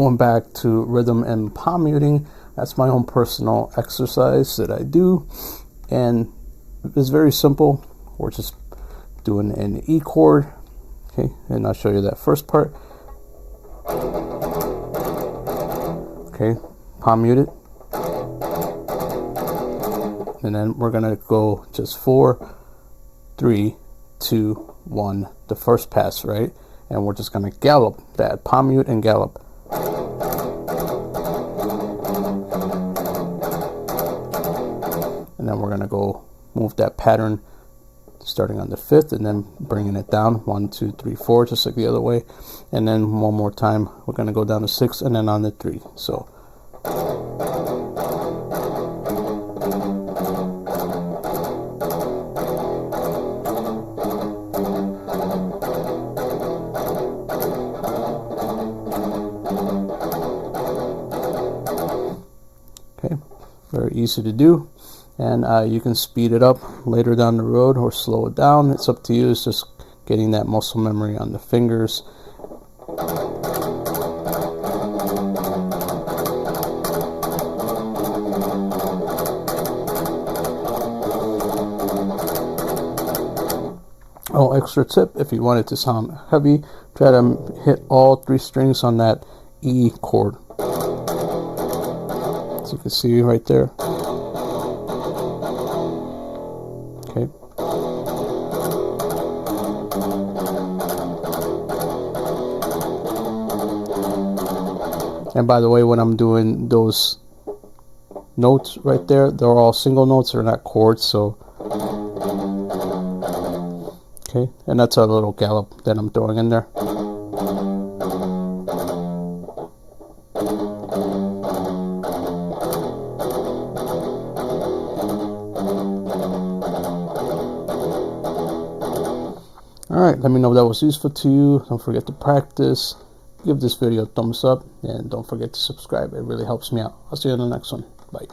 going back to rhythm and palm muting. That's my own personal exercise that I do, and it's very simple. We're just doing an E chord, okay, and I'll show you that first part. Okay, palm muted, and then we're gonna go just 4, 3, 2, 1, the first pass, right? And we're just gonna gallop that, palm mute and gallop. And then we're gonna go move that pattern starting on the 5th and then bringing it down 1, 2, 3, 4, just like the other way. And then one more time we're gonna go down to 6 and then on the 3. So okay, very easy to do, and you can speed it up later down the road or slow it down. It's up to you. It's just getting that muscle memory on the fingers. Oh, extra tip, if you want it to sound heavy, try to hit all 3 strings on that E chord. As you can see right there. Okay. And by the way, when I'm doing those notes right there, they're all single notes, they're not chords, so okay, and that's a little gallop that I'm throwing in there. Alright, let me know if that was useful to you. Don't forget to practice. Give this video a thumbs up and don't forget to subscribe. It really helps me out. I'll see you in the next one. Bye.